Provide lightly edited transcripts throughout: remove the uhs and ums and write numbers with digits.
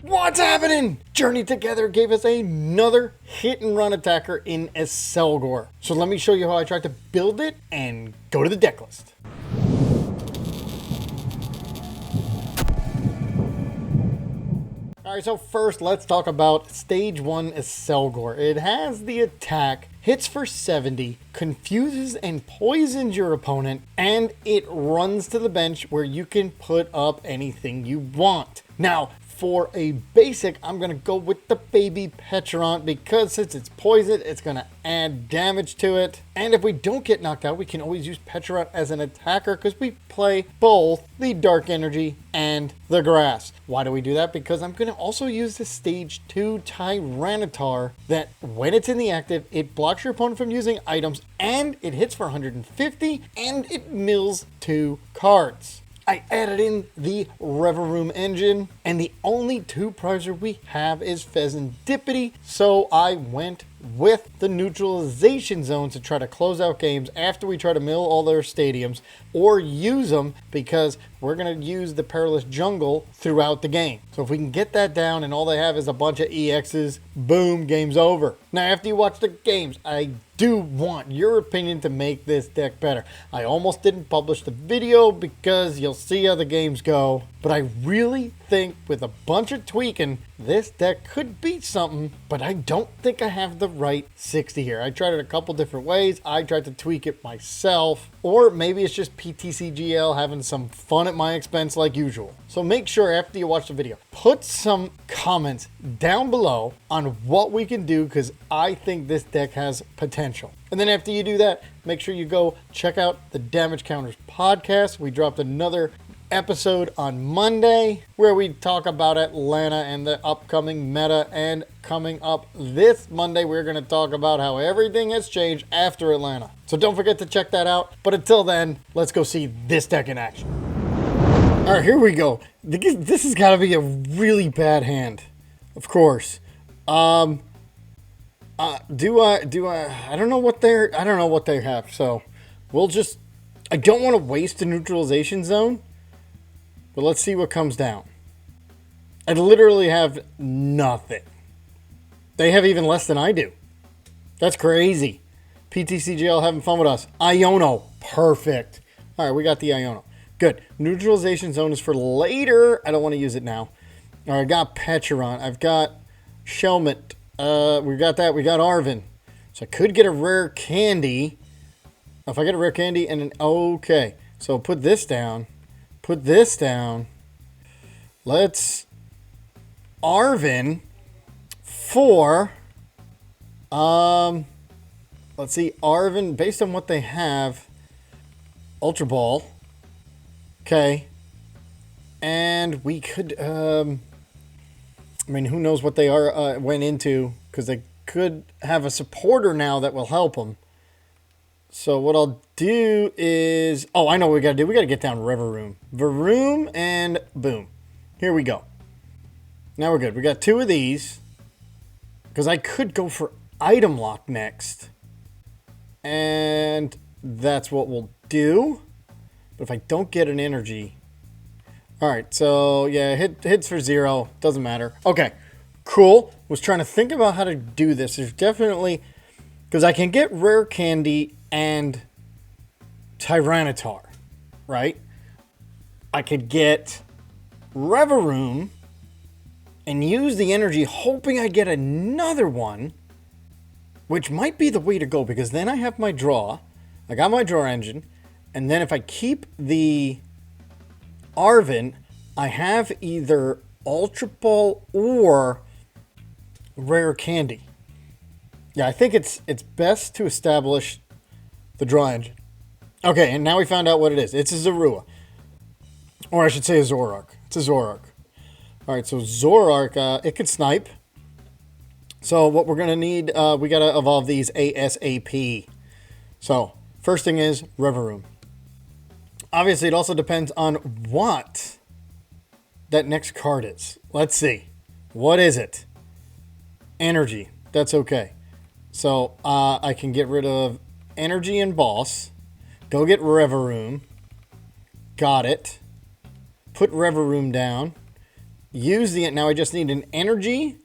What's happening? Journey Together gave us another hit and run attacker in Accelgor. So let me show you how I tried to build it and go to the deck list. Alright, so first let's talk about Stage 1 Accelgor. It has the attack, hits for 70, confuses and poisons your opponent, and it runs to the bench where you can put up anything you want. Now, for a basic, I'm going to go with the baby Pecharunt because since it's poisoned, it's going to add damage to it. And if we don't get knocked out, we can always use Pecharunt as an attacker because we play both the dark energy and the grass. Why do we do that? Because I'm going to also use the stage 2 Tyranitar that when it's in the active, it blocks your opponent from using items and it hits for 150 and it mills 2 cards. I added in the Revavroom engine, and the only 2 prizer we have is Fezandipiti, so I went with the Neutralization Zone to try to close out games after we try to mill all their stadiums, or use them because we're going to use the Perilous Jungle throughout the game. So if we can get that down and all they have is a bunch of EXs, boom, game's over. Now after you watch the games, I do want your opinion to make this deck better. I almost didn't publish the video because you'll see how the games go, but I really think with a bunch of tweaking, this deck could beat something, but I don't think I have the right 60 here. I tried it a couple different ways. I tried to tweak it myself, or maybe it's just ptcgl having some fun at my expense like usual. So make sure after you watch the video, put some comments down below on what we can do because I think this deck has potential. And then after you do that, make sure you go check out the Damage Counters podcast. We dropped another episode on Monday where we talk about Atlanta and the upcoming meta, and coming up this Monday we're going to talk about how everything has changed after Atlanta. So don't forget to check that out. But until then, let's go see this deck in action. All right, here we go. This has got to be a really bad hand, of course. I don't know what they have. So we'll just, I don't want to waste the Neutralization Zone. But let's see what comes down. I literally have nothing. They have even less than I do. That's crazy. ptcgl having fun with us. Iono. Perfect. All right, we got the Iono. Good. Neutralization Zone is for later. I don't want to use it now. All right, I got Pecharunt. I've got Shelmet. We got that. We got Arven. So I could get a rare candy. If I get a rare candy and an... Okay. So put this down. Put this down. Let's Arven for let's see, Arven based on what they have, Ultra Ball. Okay. And we could I mean, who knows what they are went into, because they could have a supporter now that will help them. So what I'll do is... Oh, I know what we got to do. We got to get down Revavroom. Varoom and boom. Here we go. Now we're good. We got 2 of these. Because I could go for Item Lock next. And that's what we'll do. But if I don't get an energy... Alright, so yeah, hits for 0. Doesn't matter. Okay, cool. Was trying to think about how to do this. There's definitely... Because I can get Rare Candy and Tyranitar, right? I could get Revavroom and use the energy hoping I get another one, which might be the way to go because then I have my draw. I got my draw engine, and then if I keep the Arven, I have either Ultra Ball or Rare Candy. Yeah, I think it's best to establish the draw engine. Okay, and now we found out what it is. It's a Zorua. Or I should say a Zoroark. It's a Zoroark. Alright, so Zoroark, it can snipe. So what we're going to need, we got to evolve these ASAP. So, first thing is Revavroom. Obviously, it also depends on what that next card is. Let's see. What is it? Energy. That's okay. So, I can get rid of Energy and Boss. Go get Revavroom. Got it. Put Revavroom down. use the, now I just need an energy.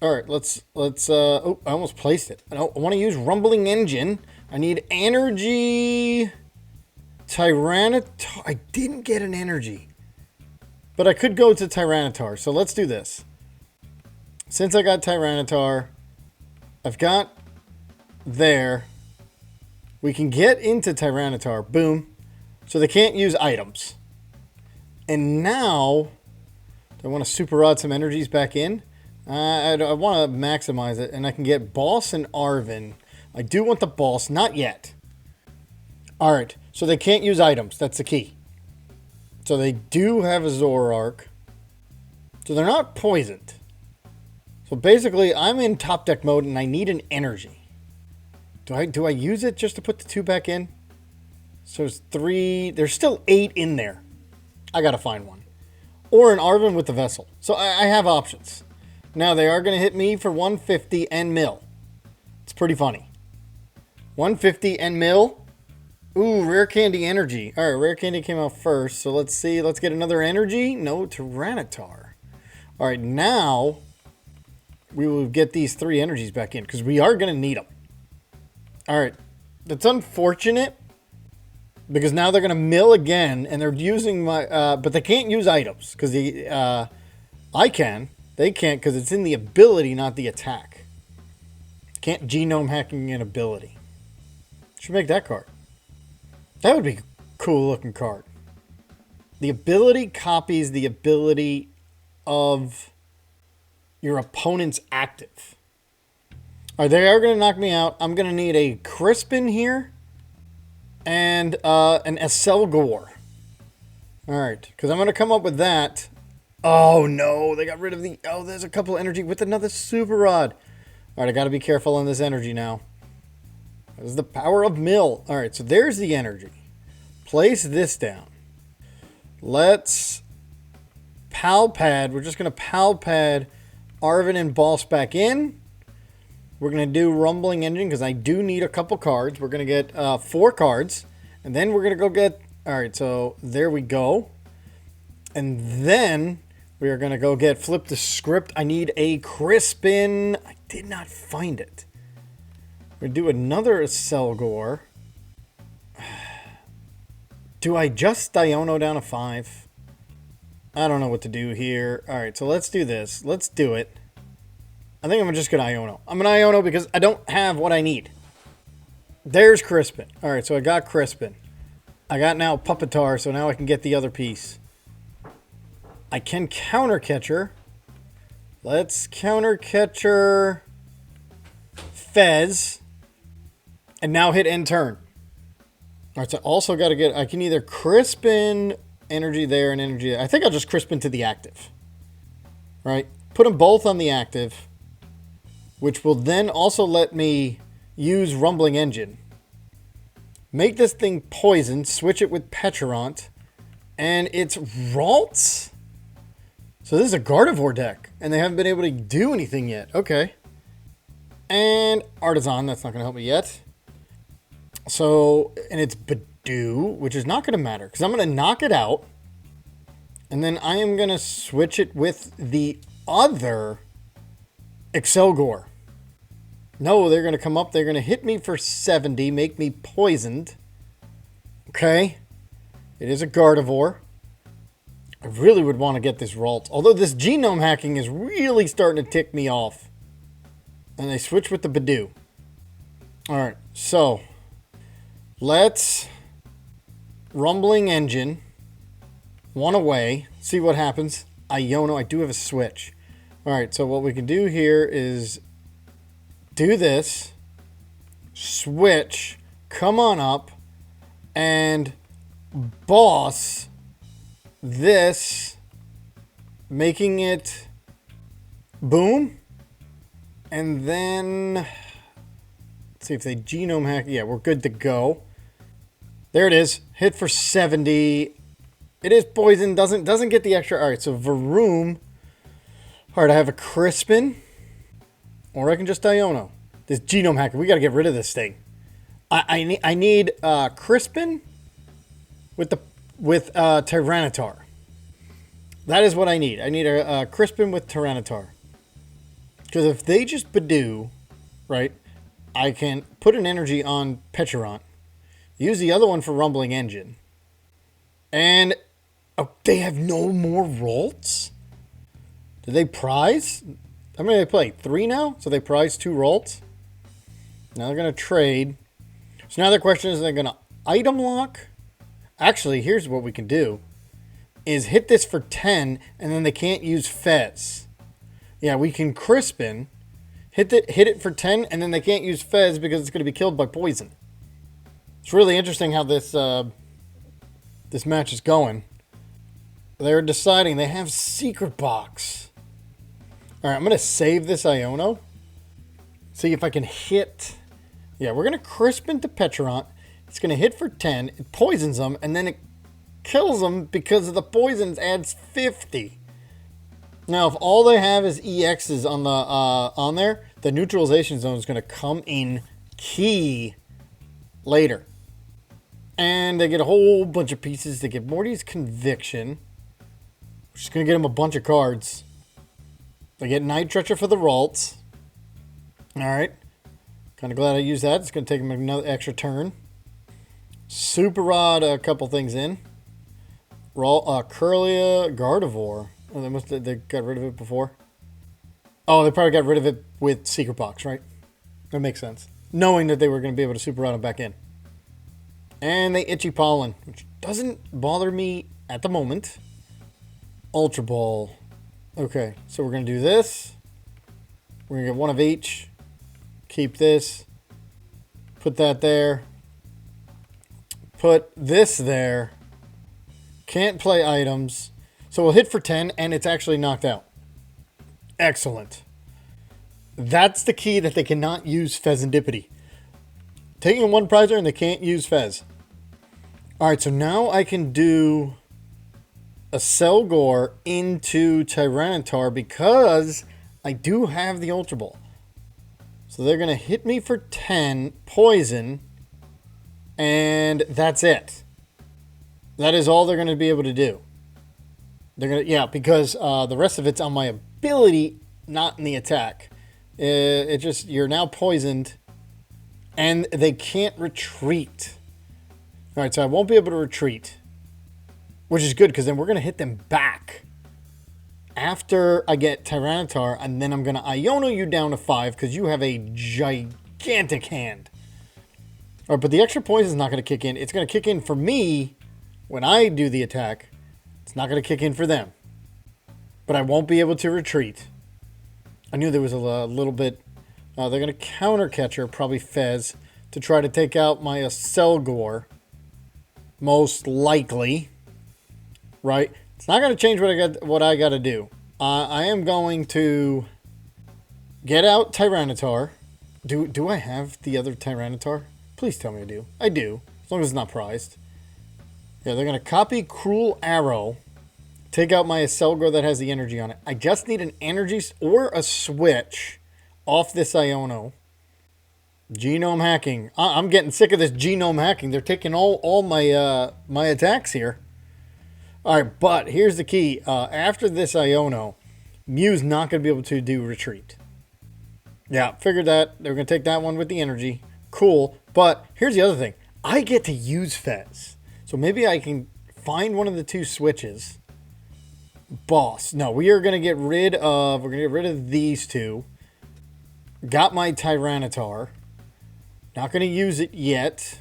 All right, let's, oh, I almost placed it. I want to use Rumbling Engine. I need energy. Tyranitar, I didn't get an energy. But I could go to Tyranitar, so let's do this. Since I got Tyranitar, I've got there. We can get into Tyranitar, boom. So they can't use items. And now, do I want to super rod some energies back in? I want to maximize it, and I can get Boss and Arven. I do want the Boss, not yet. All right, so they can't use items. That's the key. So they do have a Zoroark. So they're not poisoned. So basically, I'm in top deck mode, and I need an energy. Do I use it just to put the 2 back in? So there's 3. There's still 8 in there. I got to find one. Or an Arven with the Vessel. So I have options. Now, they are going to hit me for 150 and mill. It's pretty funny. 150 and mill. Ooh, Rare Candy Energy. All right, Rare Candy came out first. So let's see. Let's get another energy. No, Tyranitar. All right, now we will get these 3 energies back in because we are going to need them. All right, that's unfortunate because now they're going to mill again and they're using my, but they can't use items because I can. They can't because it's in the ability, not the attack. Can't genome hacking an ability. Should make that card. That would be a cool looking card. The ability copies the ability of your opponent's active. All right, they are going to knock me out. I'm going to need a Crispin here and an Accelgor. All right, because I'm going to come up with that. Oh, no, they got rid of the... Oh, there's a couple of energy with another Super Rod. All right, I got to be careful on this energy now. This is the power of mill. All right, so there's the energy. Place this down. Let's Pal Pad. We're just going to Pal Pad Arven and Boss back in. We're going to do Rumbling Engine because I do need a couple cards. We're going to get 4 cards. And then we're going to go get... All right, so there we go. And then we are going to go get Flip the Script. I need a Crispin. I did not find it. We're going to do another Accelgor. Do I just Diono down to 5? I don't know what to do here. All right, so let's do this. Let's do it. I think I'm just going to Iono. I'm going to Iono because I don't have what I need. There's Crispin. All right, so I got Crispin. I got now Pupitar, so now I can get the other piece. I can counter catcher. Let's counter catcher Fez. And now hit end turn. All right, so also got to get... I can either Crispin energy there and energy there. I think I'll just Crispin to the active. Right? Put them both on the active. Which will then also let me use Rumbling Engine. Make this thing poison. Switch it with Pecharunt. And it's Ralts. So this is a Gardevoir deck. And they haven't been able to do anything yet. Okay. And Artisan. That's not going to help me yet. So, and it's Badoo, which is not going to matter. Because I'm going to knock it out. And then I am going to switch it with the other Accelgor. No, they're going to come up. They're going to hit me for 70. Make me poisoned. Okay. It is a Gardevoir. I really would want to get this Ralt. Although this genome hacking is really starting to tick me off. And they switch with the Badoo. Alright, so let's Rumbling Engine. One away. See what happens. Iono, I do have a switch. Alright, so what we can do here is do this. Switch. Come on up. And Boss this, making it boom, and then let's see if they genome hack. Yeah, we're good to go. There it is. Hit for 70. It is poison. Doesn't get the extra. All right, so Varoom. All right, I have a Crispin, or I can just Iono. This genome hacker. We got to get rid of this thing. I need Crispin with Tyranitar. That is what I need. I need a Crispin with Tyranitar. Because if they just Badoo, right, I can put an energy on Pecharunt, use the other one for Rumbling Engine, and they have no more Rolts? Did they prize? How many did they play? 3 now? So they prize 2 Rolts? Now they're going to trade. So now the question is, they're going to item lock? Actually, here's what we can do. Is hit this for 10, and then they can't use Fez. Yeah, we can Crispin, hit it for 10, and then they can't use Fez because it's going to be killed by poison. It's really interesting how this this match is going. They're deciding they have Secret Box. All right, I'm going to save this Iono. See if I can hit. Yeah, we're going to Crispin to Pecharunt. It's going to hit for 10. It poisons them, and then it kills them because of the poisons adds 50. Now, if all they have is EXs on the on there, the neutralization zone is going to come in key later. And they get a whole bunch of pieces. They get Morty's Conviction, which is going to get them a bunch of cards. They get Night Treacher for the Ralts. Alright. Kind of glad I used that. It's going to take them another extra turn. Super Rod a couple things in. Curlia Gardevoir. Oh, they got rid of it before. Oh, they probably got rid of it with Secret Box, right? That makes sense. Knowing that they were going to be able to Super Rod them back in. And they Itchy Pollen, which doesn't bother me at the moment. Ultra Ball. Okay, so we're going to do this. We're going to get one of each. Keep this. Put that there. Put this there. Can't play items. So we'll hit for 10, and it's actually knocked out. Excellent. That's the key, that they cannot use Fezandipiti. Taking a 1 prizer, and they can't use Fez. Alright, so now I can do Accelgor into Tyranitar because I do have the Ultra Ball. So they're going to hit me for 10, poison, and that's it. That is all they're going to be able to do. They're gonna, yeah, because the rest of it's on my ability, not in the attack. It just, you're now poisoned, and they can't retreat. All right, so I won't be able to retreat, which is good because then we're gonna hit them back after I get Tyranitar, and then I'm gonna Iono you down to 5 because you have a gigantic hand. All right, but the extra poison is not gonna kick in. It's gonna kick in for me when I do the attack. It's not going to kick in for them. But I won't be able to retreat. I knew there was a little bit. They're going to counter Catcher, probably Fez, to try to take out my Accelgor. Most likely. Right? It's not going to change what I got to do. I am going to get out Tyranitar. Do I have the other Tyranitar? Please tell me I do. I do. As long as it's not prized. Yeah, they're going to copy Cruel Arrow, take out my Accelgor that has the energy on it. I just need an energy or a switch off this Iono. Genome hacking. I'm getting sick of this genome hacking. They're taking all my my attacks here. All right, but here's the key. After this Iono, Mew's not going to be able to do retreat. Yeah, figured that. They're going to take that one with the energy. Cool. But here's the other thing. I get to use Fez. So maybe I can find one of the 2 switches. Boss. No, we are going to get rid of... We're going to get rid of these 2. Got my Tyranitar. Not going to use it yet.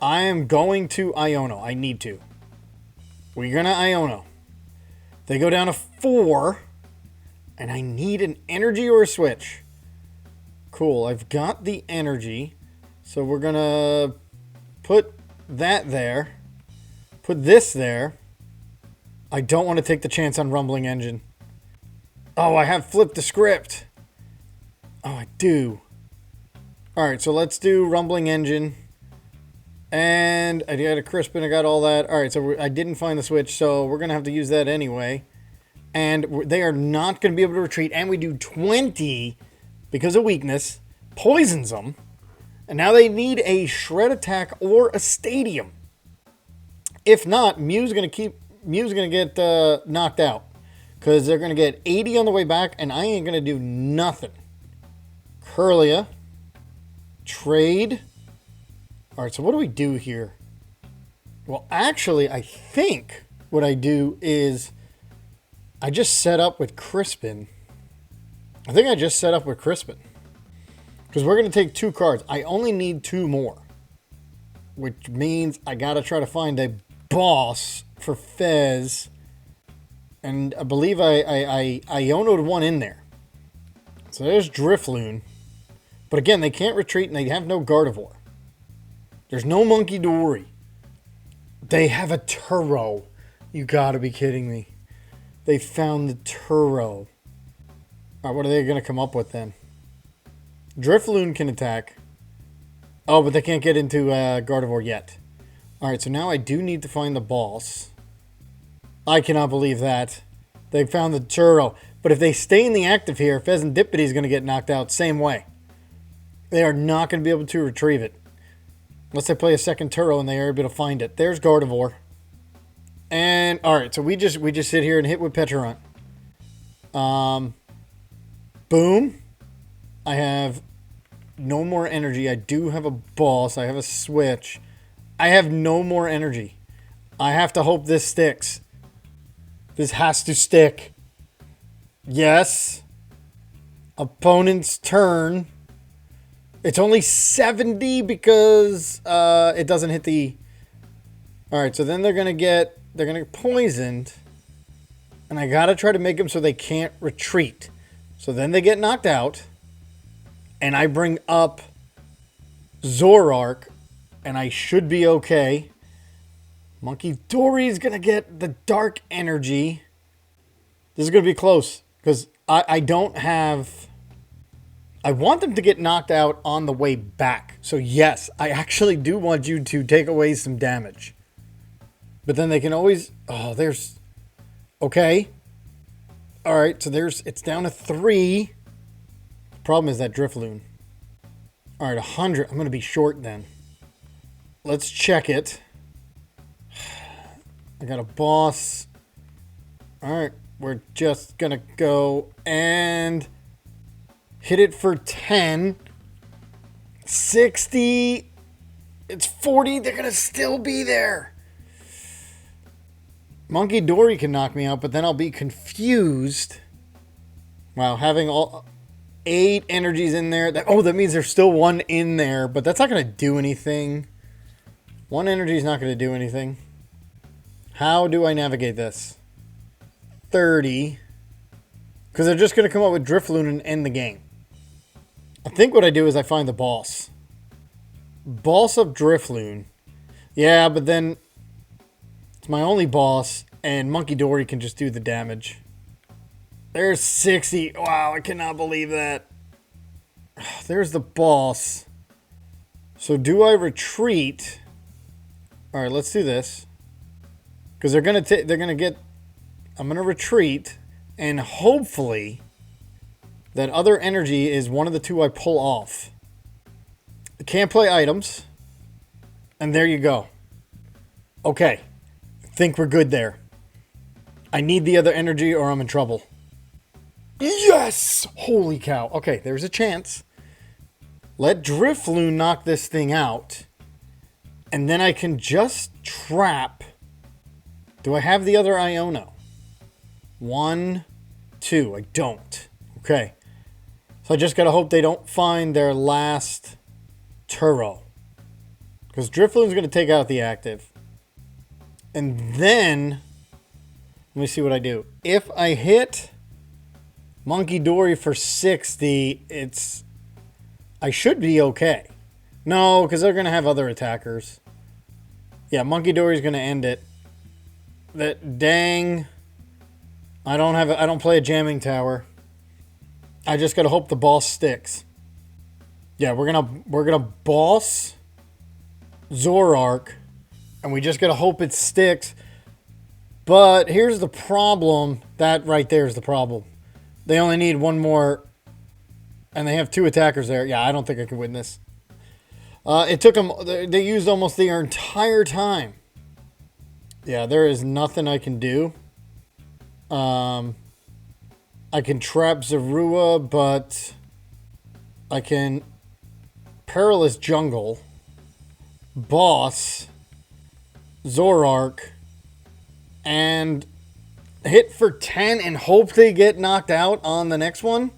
I am going to Iono. I need to. We're going to Iono. They go down to 4. And I need an energy or a switch. Cool. I've got the energy. So we're going to put that there. Put this there. I don't want to take the chance on Rumbling Engine. Oh, I have flipped the script. Oh, I do. Alright, so let's do Rumbling Engine. And I got a Crispin, I got all that. Alright, so I didn't find the switch, so we're going to have to use that anyway. And they are not going to be able to retreat. And we do 20 because of weakness. Poisons them. And now they need a Shred Attack or a Stadium. If not, Mew's going to keep Mew's going to get knocked out. Because they're going to get 80 on the way back, and I ain't going to do nothing. Curlia. Trade. Alright, so what do we do here? Well, actually, I think what I do is I just set up with Crispin. I think I just set up with Crispin. Because we're going to take 2 cards. I only need 2 more. Which means I got to try to find a boss for Fez. And I believe I Ionoed one in there. So there's Drifloon. But again, they can't retreat and they have no Gardevoir. There's no Monkey Dory. They have a Turo. You gotta be kidding me. They found the Turo. Alright, what are they gonna come up with then? Drifloon can attack. Oh, but they can't get into Gardevoir yet. Alright, so now I do need to find the boss. I cannot believe that. They found the Turo. But if they stay in the active here, Fezandipiti is going to get knocked out same way. They are not going to be able to retrieve it. Unless they play a second Turo and they are able to find it. There's Gardevoir. And, alright, so we just sit here and hit with Pecharunt. Boom. I have no more energy. I do have a boss. I have a switch. I have no more energy. I have to hope this sticks. This has to stick. Yes. Opponent's turn. It's only 70 because it doesn't hit the... Alright, so then they're going to get poisoned. And I got to try to make them so they can't retreat. So then they get knocked out. And I bring up Zoroark. And I should be okay. Monkey Dory's going to get the dark energy. This is going to be close. Because I don't have... I want them to get knocked out on the way back. So yes, I actually do want you to take away some damage. But then they can always... Oh, there's... Okay. Alright, so there's... It's down to 3. The problem is that Drifloon. Alright, 100. I'm going to be short then. Let's check it. I got a boss. Alright, we're just going to go and... hit it for 10. 60. It's 40. They're going to still be there. Monkey Dory can knock me out, but then I'll be confused. Wow, having all 8 energies in there. That means there's still 1 in there, but that's not going to do anything. 1 energy is not going to do anything. How do I navigate this? 30. Because they're just going to come up with Drifloon and end the game. I think what I do is I find the boss. Boss of Drifloon. Yeah, but then it's my only boss, and Monkey Dory can just do the damage. There's 60. Wow, I cannot believe that. There's the boss. So do I retreat? All right, let's do this. Because they're gonna get. I'm gonna retreat, and hopefully that other energy is one of the 2 I pull off. I can't play items. And there you go. Okay. I think we're good there. I need the other energy or I'm in trouble. Yes! Holy cow. Okay, there's a chance. Let Drifloon knock this thing out. And then I can just trap. Do I have the other Iono? 1, 2. I don't. Okay. So I just got to hope they don't find their last Turo. Because Drifloon's going to take out the active. And then, let me see what I do. If I hit Monkey Dory for 60, I should be okay. No, because they're going to have other attackers. Yeah, Monkey Dory's going to end it. Dang. I don't play a jamming tower. I just gotta hope the boss sticks. Yeah, we're gonna boss Zoroark, and we just gotta hope it sticks. But here's the problem. That right there is the problem. They only need 1 more, and they have 2 attackers there. Yeah, I don't think I can win this. It took them. They used almost the entire time. Yeah, there is nothing I can do. I can trap Zorua, but I can Perilous Jungle, Boss, Zoroark, and hit for 10 and hope they get knocked out on the next one.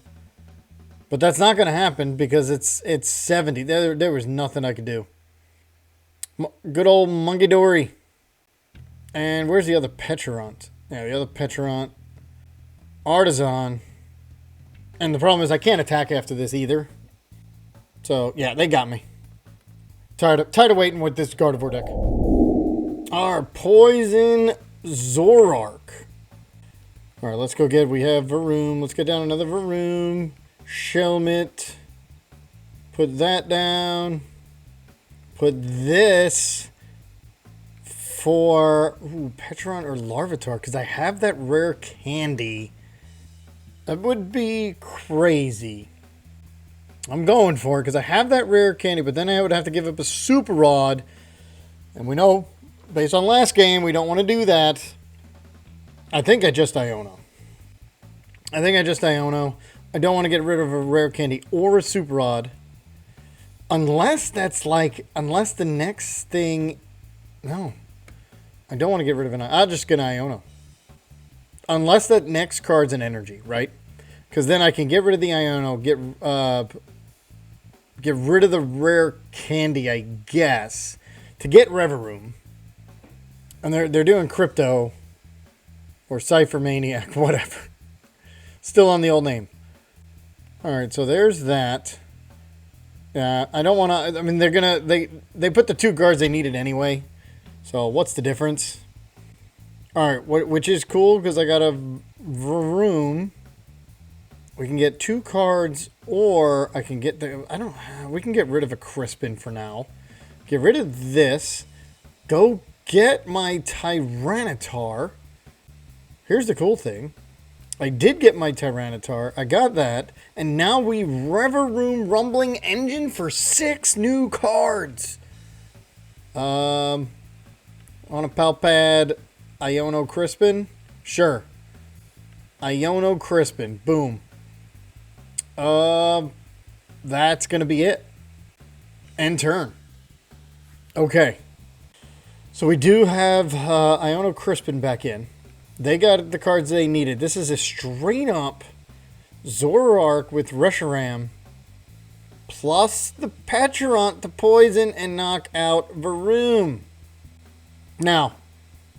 But that's not going to happen because it's 70. There was nothing I could do. Good old Monkey Dory. And where's the other Pecharunt? Yeah, the other Pecharunt. Artisan. And the problem is I can't attack after this either. So, yeah, they got me. Tired of waiting with this Gardevoir deck. Our Poison Zoroark. Alright, let's go get... We have Varoom. Let's get down another Varoom. Shelmet. Put that down. Put this for Pecharunt or Larvitar, because I have that rare candy. That would be crazy. I'm going for it because I have that rare candy, but then I would have to give up a Super Rod. And we know, based on last game, we don't want to do that. I think I just Iono. I don't want to get rid of a rare candy or a Super Rod. Unless that's like, unless the next thing... No. I don't want to get rid of an... I'll just get an Iono. Unless that next card's an energy, right? Because then I can get rid of the Iono, get rid of the rare candy, I guess, to get Revavroom. And they're doing Crypto or Cypher Maniac, whatever. Still on the old name. Alright, so there's that. I don't want to... I mean, they're going to... They put the 2 cards they needed anyway. So, what's the difference? Alright, which is cool, because I got a Varoom. We can get 2 cards, or I can get the... We can get rid of a Crispin for now. Get rid of this. Go get my Tyranitar. Here's the cool thing. I did get my Tyranitar. I got that. And now we Revavroom Rumbling Engine for 6 new cards. On a Pal Pad, Iono Crispin. Sure. Iono Crispin. Boom. That's going to be it. End turn. Okay. So we do have Iono Crispin back in. They got the cards they needed. This is a straight up Zoroark with Reshiram. Plus the Pecharunt to poison and knock out Varoom. Now,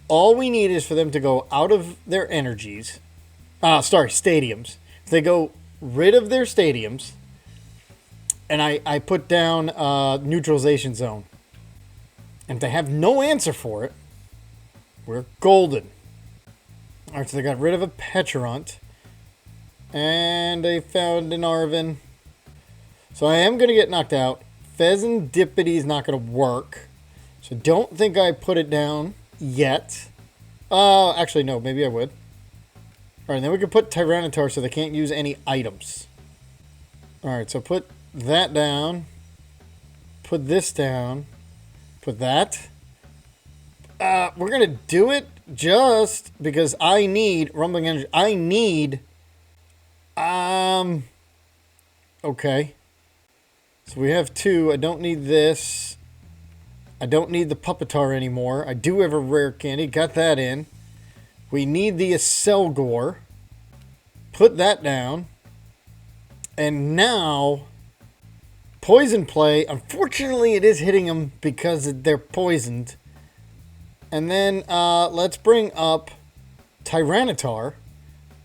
all we need is for them to go out of their energies. Stadiums. If they go rid of their stadiums, and I put down Neutralization Zone. And if they have no answer for it, we're golden. Alright, so they got rid of a Pecharunt. And they found an Arven. So I am going to get knocked out. Fezandipiti is not going to work. So don't think I put it down yet. Actually, no. Maybe I would. Alright, then we can put Tyranitar so they can't use any items. Alright, so put that down. Put this down. Put that. We're going to do it just because I need Rumbling Energy. I need... Okay. So we have 2. I don't need this. I don't need the Pupitar anymore. I do have a rare candy. Got that in. We need the Accelgor. Put that down. And now... Poison play. Unfortunately, it is hitting them because they're poisoned. And then let's bring up Tyranitar.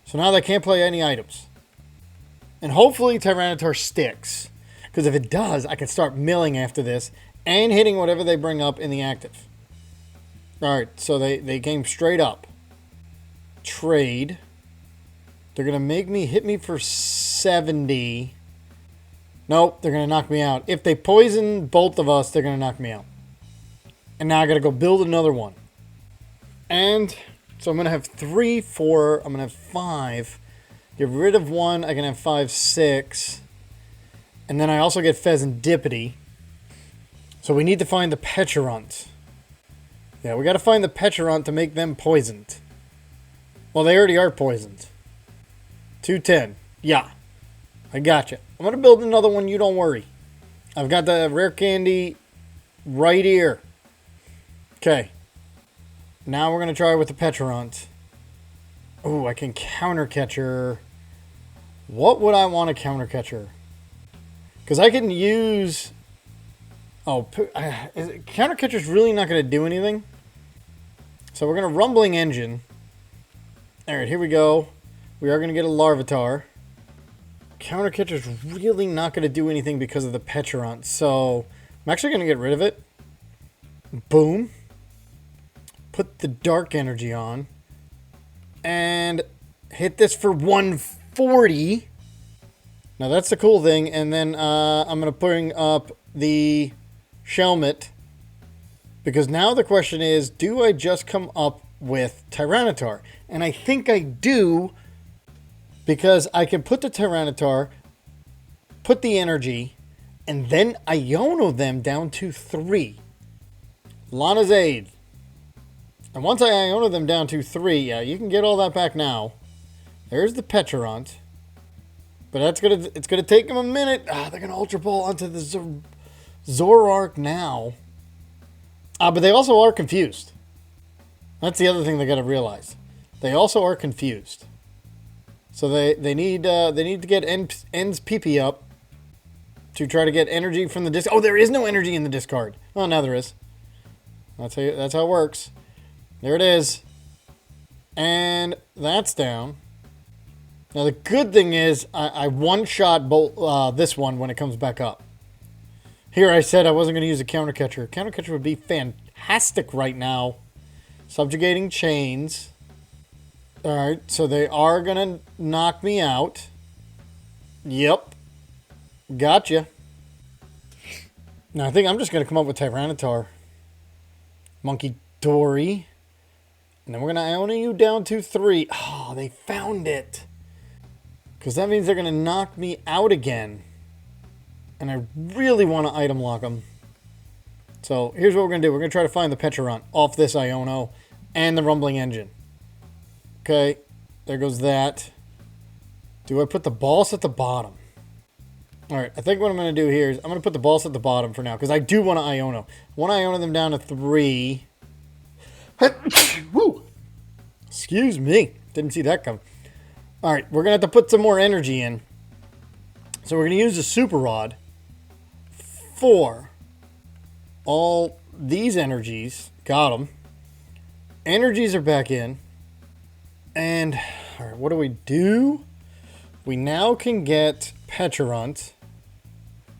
So now they can't play any items. And hopefully Tyranitar sticks. Because if it does, I can start milling after this. And hitting whatever they bring up in the active. Alright, so they came straight up. Trade. They're going to make me hit me for 70. Nope, they're going to knock me out. If they poison both of us, they're going to knock me out. And now I got to go build another one. And so I'm going to have 3, 4. I'm going to have 5. Get rid of 1. I can have 5, 6. And then I also get Fezandipiti. So we need to find the Pecharunt. Yeah, we got to find the Pecharunt to make them poisoned. Well, they already are poisoned. 210. Yeah. I got you. I'm going to build another one, you don't worry. I've got the rare candy right here. Okay. Now we're going to try with the Pecharunt. Oh, I can counter catcher. What would I want to counter catcher? Because I can use... Oh, counter catcher's really not going to do anything. So we're going to Rumbling Engine. Alright, here we go. We are going to get a Larvitar. Counter catcher's really not going to do anything because of the Pecharunt. So I'm actually going to get rid of it. Boom. Put the Dark Energy on. And hit this for 140. Now that's the cool thing. And then I'm going to bring up the Shelmet. Because now the question is, do I just come up with Tyranitar? And I think I do. Because I can put the Tyranitar, put the energy, and then Iono them down to 3. Lana's Aid. And once I Iono them down to 3, yeah, you can get all that back now. There's the Pecharunt. But it's gonna take them a minute. They're gonna Ultra Ball onto the Zoroark now. But they also are confused. That's the other thing they gotta realize. They also are confused. So they need to get N's PP up to try to get energy from the disc. Oh, there is no energy in the discard. Oh, now there is. That's how it works. There it is. And that's down. Now the good thing is I one-shot this one when it comes back up. Here I said I wasn't going to use a counter catcher. Counter catcher would be fantastic right now. Subjugating Chains. Alright, so they are going to knock me out. Yep. Gotcha. Now I think I'm just going to come up with Tyranitar. Monkey Dory. And then we're going to Iono you down to 3. Oh, they found it. Because that means they're going to knock me out again. And I really want to item lock them. So here's what we're going to do. We're going to try to find the Pecharunt off this Iono and the Rumbling Engine. Okay, there goes that. Do I put the boss at the bottom? Alright, I think what I'm going to do here is I'm going to put the boss at the bottom for now. Because I do want to Iono. I want to Iono them down to 3. Woo! Excuse me. Didn't see that come. Alright, we're going to have to put some more energy in. So we're going to use the Super Rod for all these energies. Got them. Energies are back in. And all right, what do? We now can get Pecharunt.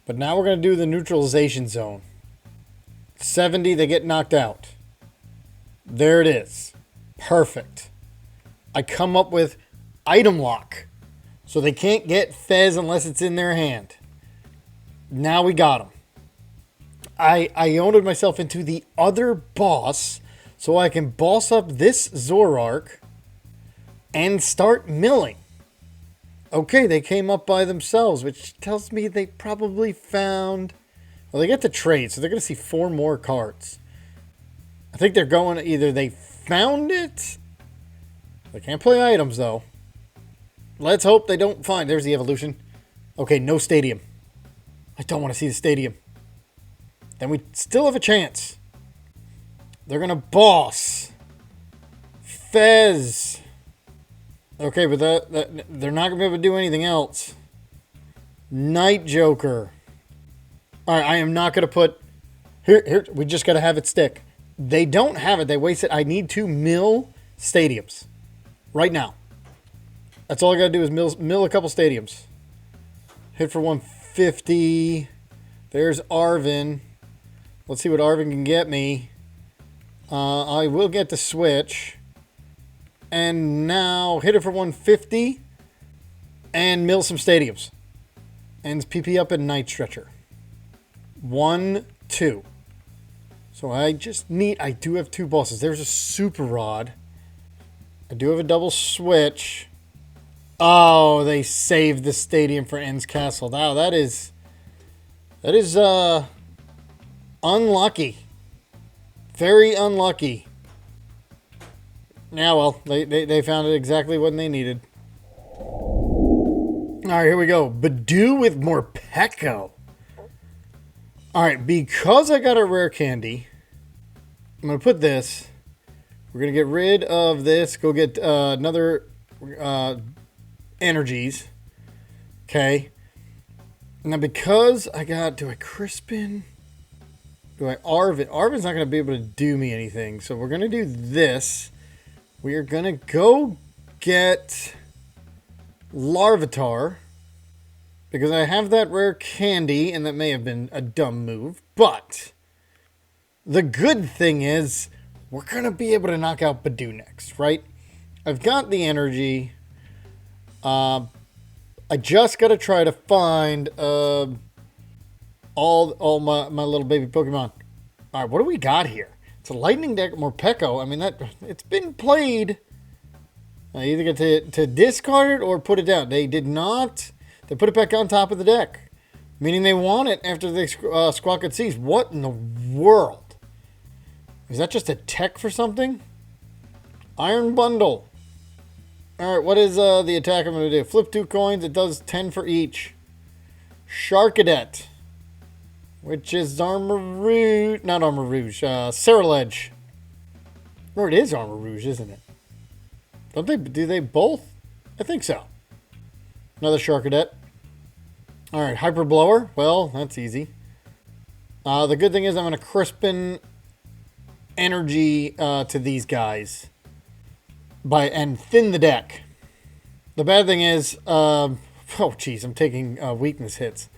But now we're going to do the Neutralization Zone. 70, they get knocked out. There it is. Perfect. I come up with Item Lock. So they can't get Fez unless it's in their hand. Now we got them. I Ionoed myself into the other boss so I can boss up this Zoroark and start milling. Okay, they came up by themselves, which tells me they probably found... Well, they get to trade, so they're going to see 4 more cards. I think they're going... Either they found it... They can't play items, though. Let's hope they don't find... There's the evolution. Okay, no stadium. I don't want to see the stadium. Then we still have a chance. They're going to boss. Fez. Okay, but they're not going to be able to do anything else. Night Joker. Alright, I am not going to put... Here, we just got to have it stick. They don't have it. They wasted... I need to mill stadiums. Right now. That's all I got to do is mill a couple stadiums. Hit for 150. There's Arven. Let's see what Arven can get me. I will get the switch. And now hit it for 150. And mill some stadiums. Ends PP up in Night Stretcher. 1, 2. So I just need... I do have 2 bosses. There's a Super Rod. I do have a double switch. Oh, they saved the stadium for N's Castle. Wow, that is unlucky. Very unlucky. Yeah, well, they found it exactly what they needed. Alright, here we go. Badoo with Morpeko. Alright, because I got a rare candy, I'm going to put this. We're going to get rid of this. Go get another energies. Okay. Now, because I got... Do I Crispin? Do I Arven? Arven's not going to be able to do me anything. So we're going to do this. We are going to go get Larvitar. Because I have that rare candy, and that may have been a dumb move. But the good thing is, we're going to be able to knock out Badoo next, right? I've got the energy. I just got to try to find all my little baby Pokemon. All right, what do we got here? It's a Lightning deck, Morpeko. I mean, it's been played. I either get to discard it or put it down. They did not. They put it back on top of the deck, meaning they want it after they squawk at seas. What in the world? Is that just a tech for something? Iron Bundle. All right, what is the attack I'm going to do? Flip 2 coins. It does 10 for each. Sharkadet, which is Armor Rouge. Not Armor Rouge. Ceruledge. Or it is Armor Rouge, isn't it? Don't they? Do they both? I think so. Another Sharkadet. All right, Hyper Blower. Well, that's easy. The good thing is I'm going to Crispin energy to these guys and thin the deck. The bad thing is, oh geez, I'm taking weakness hits.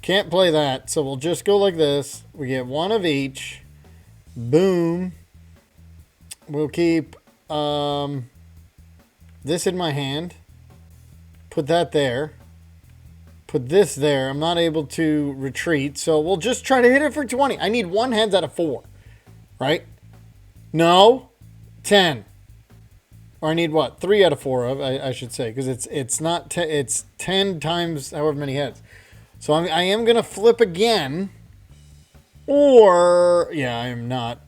Can't play that, so we'll just go like this. We get one of each. Boom. We'll keep this in my hand. Put that there. Put this there. I'm not able to retreat, so we'll just try to hit it for 20. I need 1 heads out of 4. Right? No. 10. Or I need what? 3 out of 4 of, I should say, because it's not 10, it's 10 times however many heads. So I am going to flip again. Or, yeah, I am not.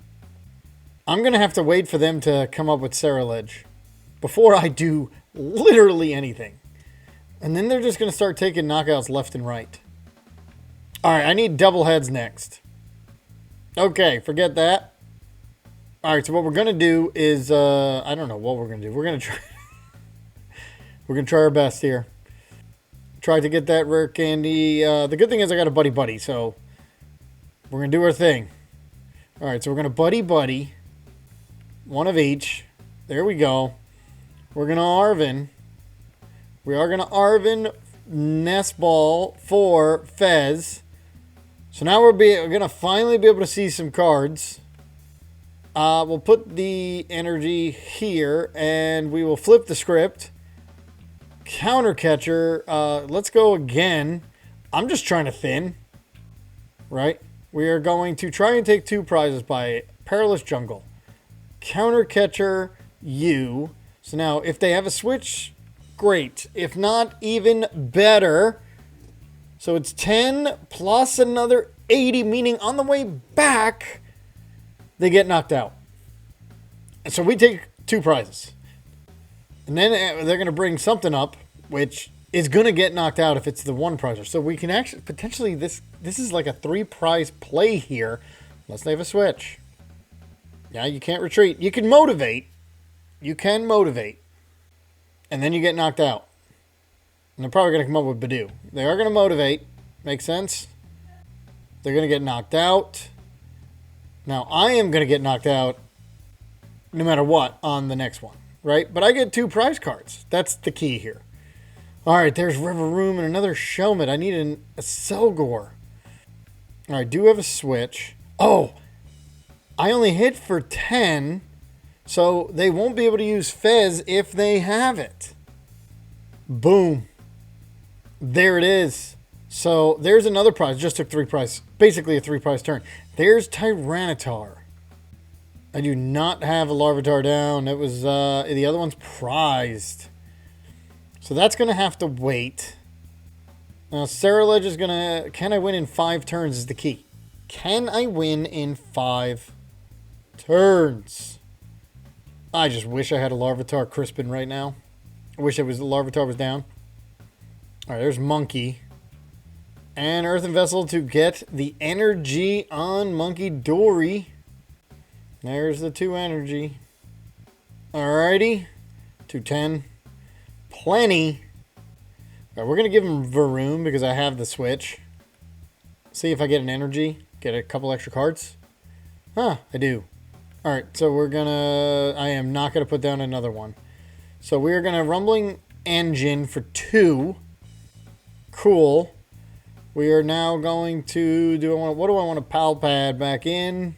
I'm going to have to wait for them to come up with Ceruledge before I do literally anything. And then they're just going to start taking knockouts left and right. Alright, I need double heads next. Okay, forget that. Alright, so what we're going to do is, I don't know what we're going to do. We're going to try... we're going to try our best here. Try to get that rare candy. The good thing is I got a buddy, so we're going to do our thing. Alright, so we're going to buddy. One of each. There we go. We're going to Arven. We are going to Arven Nest Ball for Fez. So now we're going to finally be able to see some cards. We'll put the energy here, and we will flip the script. Counter catcher. Let's go again. I'm just trying to thin. Right? We are going to try and take 2 prizes by Perilous Jungle. Counter catcher, you. So now, if they have a switch... Great. If not, even better. So it's 10 plus another 80, meaning on the way back, they get knocked out. And so we take 2 prizes. And then they're going to bring something up, which is going to get knocked out if it's the 1 prizer. So we can actually, potentially, this is like a 3 prize play here, unless they have a switch. Yeah, you can't retreat. You can motivate. You can motivate. And then you get knocked out. And they're probably going to come up with Badoo. They are going to motivate. Makes sense? They're going to get knocked out. Now, I am going to get knocked out no matter what on the next one. Right? But I get 2 prize cards. That's the key here. Alright, there's Revavroom and another Shelmet. I need a Accelgor. Alright, do have a switch. Oh! I only hit for 10... So they won't be able to use Fez if they have it. Boom. There it is. So there's another prize. Just took 3 prizes. Basically a 3 prize turn. There's Tyranitar. I do not have a Larvitar down. It was the other one's prized. So that's going to have to wait. Now Ceruledge is going to... Can I win in 5 turns is the key. Can I win in 5 turns. I just wish I had a Larvitar Crispin right now. I wish the Larvitar was down. Alright, there's Monkey. And Earthen Vessel to get the energy on Monkey Dory. There's the 2 energy. Alrighty. 210. Plenty. Alright, we're going to give him Varoom because I have the switch. See if I get an energy. Get a couple extra cards. Huh, I do. Alright, so we're gonna... I am not going to put down another one. So we're going to Rumbling Engine for 2. Cool. We are now going to... what do I want to Pal Pad back in?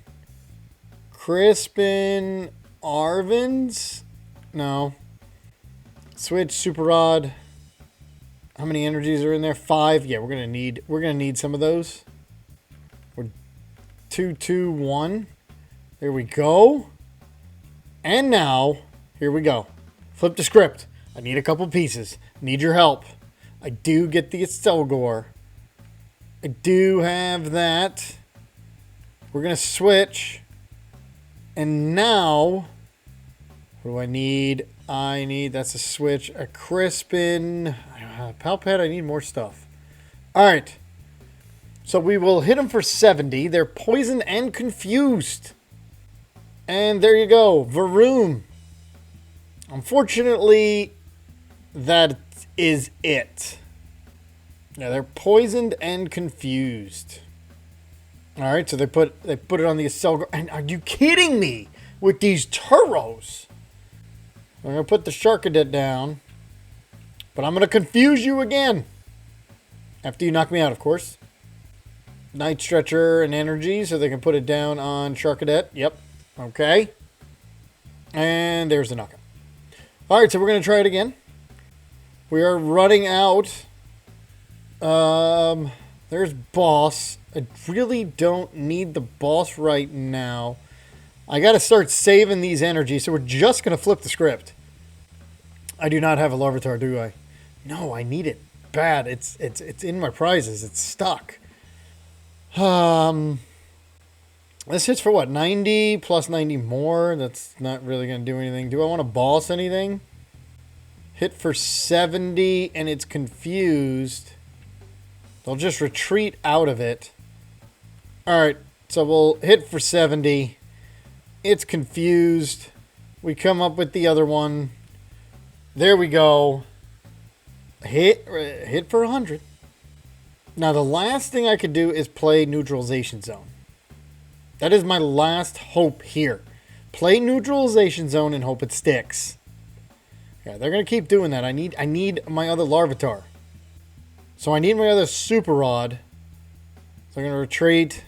Crispin Arven's? No. Switch Super Rod. How many energies are in there? 5. Yeah, we're gonna need some of those. We're 2, 2, 1. There we go. And now, here we go. Flip the script. I need a couple pieces. Need your help. I do get the Accelgor. I do have that. We're gonna switch. And now, what do I need? I need, that's a switch, a Crispin, Pal Pad, I need more stuff. Alright. So we will hit them for 70. They're poisoned and confused. And there you go. Varoom. Unfortunately, that is it. Yeah, they're poisoned and confused. Alright, so they put it on the Accelgor. And are you kidding me with these Turos? I'm going to put the Sharkadet down. But I'm going to confuse you again. After you knock me out, of course. Night Stretcher and Energy, so they can put it down on Sharkadet. Yep. Okay. And there's the knockout. Alright, so we're going to try it again. We are running out. There's Boss. I really don't need the Boss right now. I got to start saving these energies, so we're just going to flip the script. I do not have a Larvitar, do I? No, I need it bad. It's in my prizes. It's stuck. This hits for what? 90 plus 90 more? That's not really going to do anything. Do I want to boss anything? Hit for 70 and it's confused. They'll just retreat out of it. Alright, so we'll hit for 70. It's confused. We come up with the other one. There we go. Hit for 100. Now the last thing I could do is play Neutralization Zone. That is my last hope here. Play Neutralization Zone and hope it sticks. Yeah, they're going to keep doing that. I need my other Larvitar. So I need my other Super Rod. So I'm going to retreat.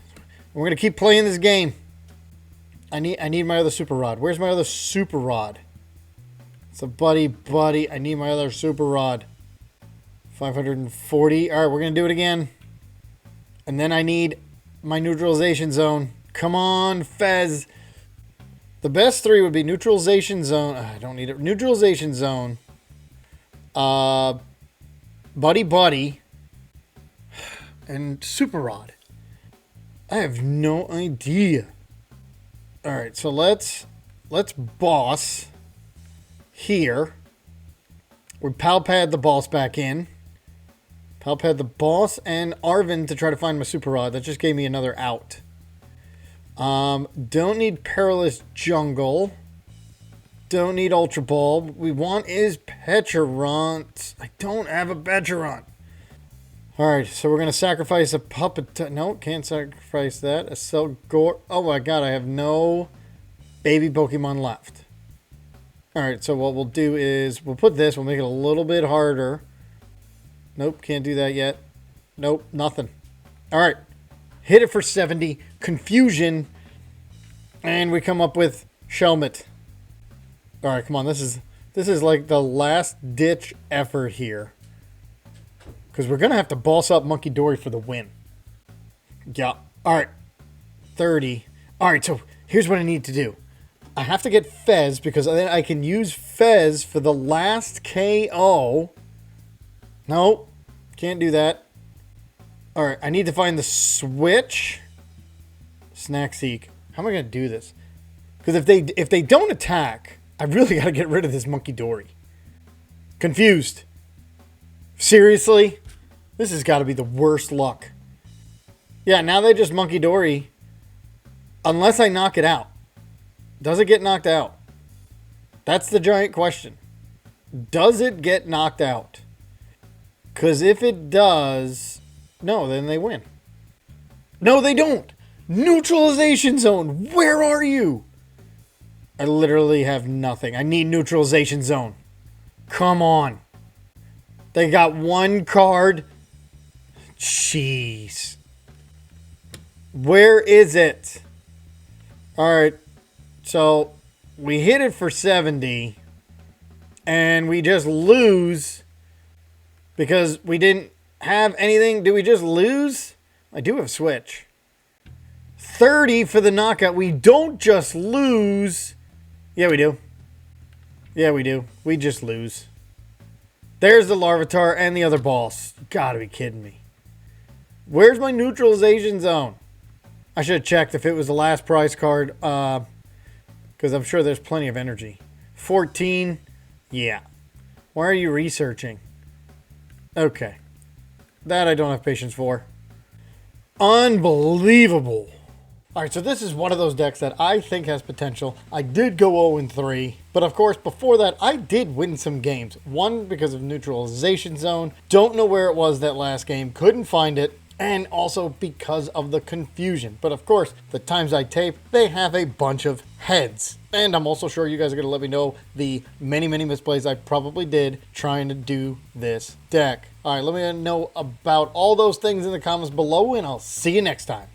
We're going to keep playing this game. I need my other Super Rod. Where's my other Super Rod? So buddy, I need my other Super Rod. 540. Alright, we're going to do it again. And then I need my Neutralization Zone. Come on, Fez. The best 3 would be Neutralization Zone. I don't need it. Neutralization Zone. Buddy. And Super Rod. I have no idea. Alright, so let's boss here. We Pal Pad the boss back in. Pal Pad the boss and Arven to try to find my Super Rod. That just gave me another out. Don't need Perilous Jungle. Don't need Ultra Ball. What we want is Pecharunt. I don't have a Pecharunt. Alright, so we're going to sacrifice a Pupitar. No, can't sacrifice that. A Accelgor. Oh my god, I have no baby Pokemon left. Alright, so what we'll do is we'll put this. We'll make it a little bit harder. Nope, can't do that yet. Nope, nothing. Alright, hit it for 70. Confusion. And we come up with Shelmet. Alright, come on. This is like the last ditch effort here. Because we're going to have to boss up Monkey Dory for the win. Yeah. Alright. 30. Alright, so here's what I need to do. I have to get Fez because then I can use Fez for the last KO. Nope. Can't do that. Alright, I need to find the switch. Snack Seek. How am I going to do this? Because if they don't attack, I really got to get rid of this Monkey Dory. Confused. Seriously? This has got to be the worst luck. Yeah, now they just Monkey Dory. Unless I knock it out. Does it get knocked out? That's the giant question. Does it get knocked out? Because if it does, no, then they win. No, they don't. Neutralization Zone. Where are you? I literally have nothing. I need Neutralization Zone. Come on. They got one card. Jeez. Where is it? Alright. So, we hit it for 70. And we just lose. Because we didn't have anything. Do we just lose? I do have Switch. 30 for the knockout. We don't just lose. Yeah, we do. Yeah, we do. We just lose. There's the Larvitar and the other boss. You gotta be kidding me. Where's my Neutralization Zone? I should have checked if it was the last prize card. Because I'm sure there's plenty of energy. 14. Yeah. Why are you researching? Okay. That I don't have patience for. Unbelievable. Alright, so this is one of those decks that I think has potential. I did go 0-3, but of course before that I did win some games. One because of Neutralization Zone. Don't know where it was that last game. Couldn't find it. And also because of the confusion. But of course, the times I tape, they have a bunch of heads. And I'm also sure you guys are going to let me know the many misplays I probably did trying to do this deck. Alright, let me know about all those things in the comments below, and I'll see you next time.